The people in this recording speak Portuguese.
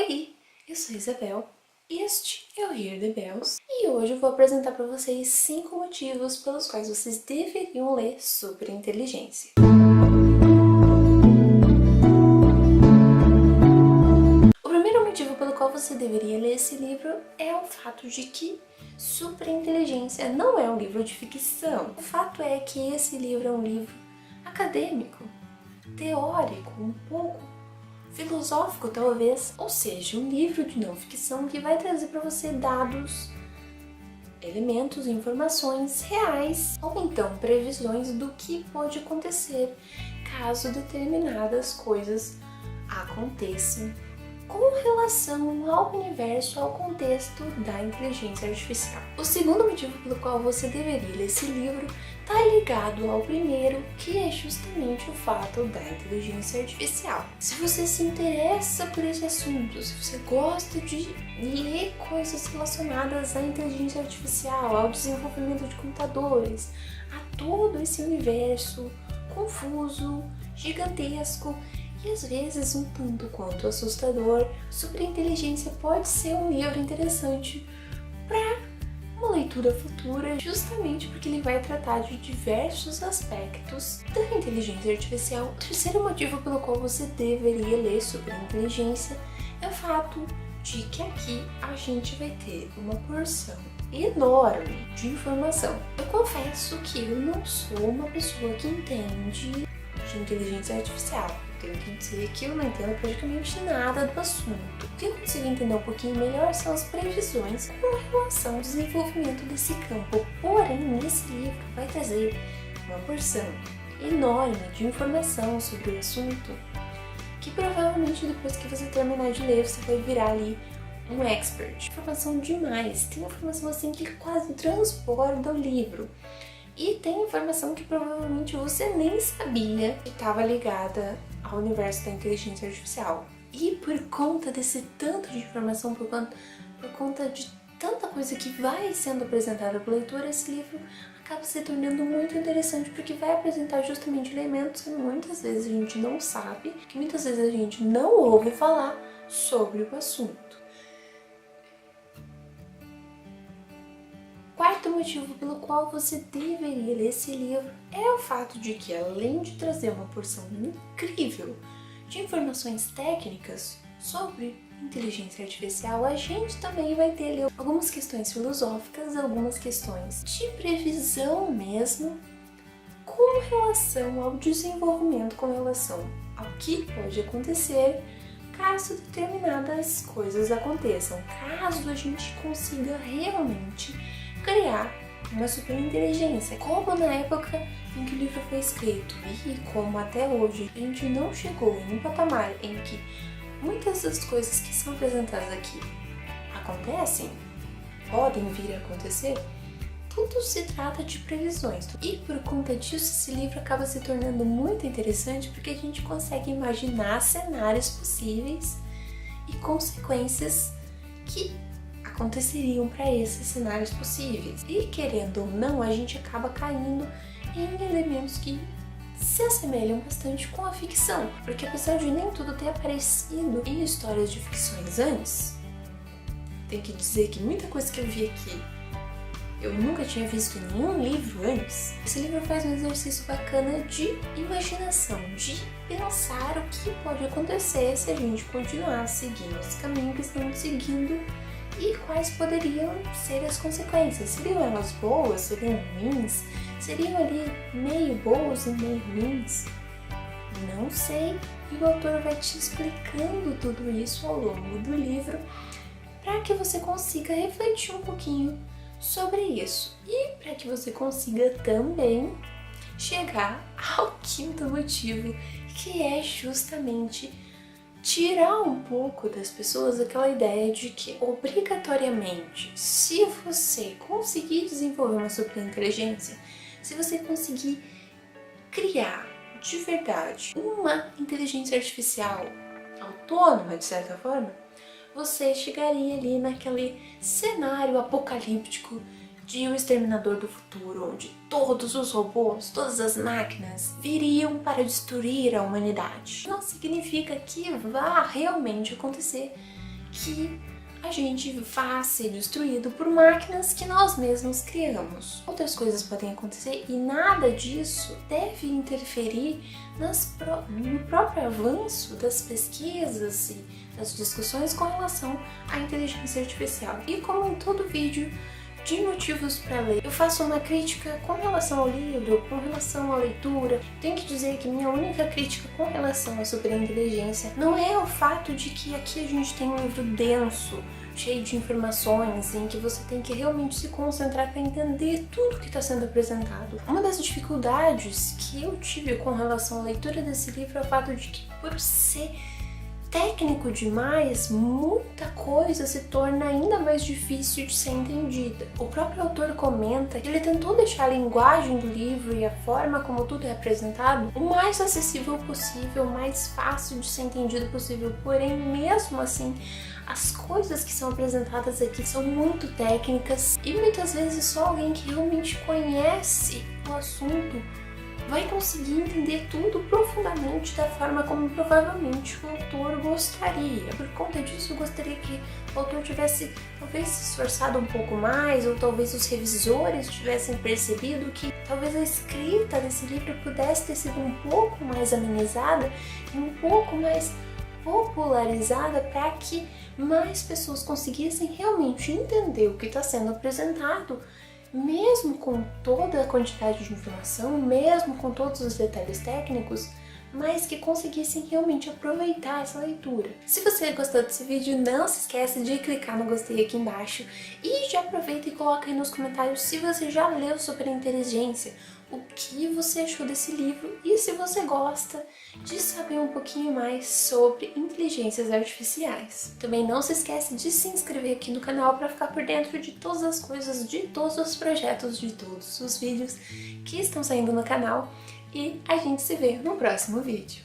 Oi, eu sou Isabel, este é o Hear the Bells e hoje eu vou apresentar para vocês 5 motivos pelos quais vocês deveriam ler sobre inteligência. O primeiro motivo pelo qual você deveria ler esse livro é o fato de que Superinteligência não é um livro de ficção. O fato é que esse livro é um livro acadêmico, teórico, um pouco filosófico talvez, ou seja, um livro de não ficção que vai trazer para você dados, elementos, informações reais ou então previsões do que pode acontecer caso determinadas coisas aconteçam com relação ao universo, ao contexto da inteligência artificial. O segundo motivo pelo qual você deveria ler esse livro está ligado ao primeiro, que é justamente o fato da inteligência artificial. Se você se interessa por esse assunto, se você gosta de ler coisas relacionadas à inteligência artificial, ao desenvolvimento de computadores, a todo esse universo confuso, gigantesco, e às vezes um tanto quanto assustador, Superinteligência pode ser um livro interessante para uma leitura futura, justamente porque ele vai tratar de diversos aspectos da inteligência artificial. O terceiro motivo pelo qual você deveria ler sobre inteligência é o fato de que aqui a gente vai ter uma porção enorme de informação. Eu confesso que eu não sou uma pessoa que entende de inteligência artificial. Tenho que dizer que eu não entendo praticamente nada do assunto. O que eu consigo entender um pouquinho melhor são as previsões com relação ao desenvolvimento desse campo. Porém, nesse livro vai trazer uma porção enorme de informação sobre o assunto que provavelmente depois que você terminar de ler você vai virar ali um expert. Informação demais, tem informação assim que quase transborda o livro. E tem informação que provavelmente você nem sabia que estava ligada ao universo da inteligência artificial. E por conta desse tanto de informação, por conta de tanta coisa que vai sendo apresentada para o leitor, esse livro acaba se tornando muito interessante porque vai apresentar justamente elementos que muitas vezes a gente não sabe, que muitas vezes a gente não ouve falar sobre o assunto. Quarto motivo pelo qual você deveria ler esse livro é o fato de que, além de trazer uma porção incrível de informações técnicas sobre inteligência artificial, a gente também vai ter ali algumas questões filosóficas, algumas questões de previsão mesmo, com relação ao desenvolvimento, com relação ao que pode acontecer caso determinadas coisas aconteçam, caso a gente consiga realmente criar uma superinteligência, como na época em que o livro foi escrito e como até hoje a gente não chegou em um patamar em que muitas das coisas que são apresentadas aqui acontecem, podem vir a acontecer, tudo se trata de previsões. E por conta disso esse livro acaba se tornando muito interessante porque a gente consegue imaginar cenários possíveis e consequências que aconteceriam para esses cenários possíveis. E querendo ou não, a gente acaba caindo em elementos que se assemelham bastante com a ficção, porque apesar de nem tudo ter aparecido em histórias de ficções antes, tenho que dizer que muita coisa que eu vi aqui eu nunca tinha visto em nenhum livro antes. Esse livro faz um exercício bacana de imaginação, de pensar o que pode acontecer se a gente continuar seguindo esse caminho que estamos seguindo e quais poderiam ser as consequências. Seriam elas boas? Seriam ruins? Seriam ali meio boas e meio ruins? Não sei. E o autor vai te explicando tudo isso ao longo do livro para que você consiga refletir um pouquinho sobre isso e para que você consiga também chegar ao quinto motivo, que é justamente tirar um pouco das pessoas aquela ideia de que obrigatoriamente, se você conseguir desenvolver uma superinteligência, se você conseguir criar de verdade uma inteligência artificial autônoma de certa forma, você chegaria ali naquele cenário apocalíptico de O Exterminador do Futuro, onde todos os robôs, todas as máquinas viriam para destruir a humanidade. Não significa que vá realmente acontecer que a gente vá ser destruído por máquinas que nós mesmos criamos. Outras coisas podem acontecer e nada disso deve interferir no próprio avanço das pesquisas e das discussões com relação à inteligência artificial. E como em todo vídeo de motivos para ler, eu faço uma crítica com relação ao livro, com relação à leitura. Tenho que dizer que minha única crítica com relação à superinteligência não é o fato de que aqui a gente tem um livro denso, cheio de informações, em que você tem que realmente se concentrar para entender tudo que está sendo apresentado. Uma das dificuldades que eu tive com relação à leitura desse livro é o fato de que, por ser técnico demais, muita coisa se torna ainda mais difícil de ser entendida. O próprio autor comenta que ele tentou deixar a linguagem do livro e a forma como tudo é apresentado o mais acessível possível, o mais fácil de ser entendido possível, porém, mesmo assim, as coisas que são apresentadas aqui são muito técnicas e muitas vezes só alguém que realmente conhece o assunto vai conseguir entender tudo profundamente da forma como provavelmente o autor gostaria. Por conta disso, eu gostaria que o autor tivesse talvez se esforçado um pouco mais, ou talvez os revisores tivessem percebido que talvez a escrita desse livro pudesse ter sido um pouco mais amenizada e um pouco mais popularizada para que mais pessoas conseguissem realmente entender o que está sendo apresentado, mesmo com toda a quantidade de informação, mesmo com todos os detalhes técnicos, mas que conseguissem realmente aproveitar essa leitura. Se você gostou desse vídeo, não se esquece de clicar no gostei aqui embaixo e já aproveita e coloca aí nos comentários se você já leu Superinteligência, o que você achou desse livro e se você gosta de saber um pouquinho mais sobre inteligências artificiais. Também não se esquece de se inscrever aqui no canal para ficar por dentro de todas as coisas, de todos os projetos, de todos os vídeos que estão saindo no canal. E a gente se vê no próximo vídeo.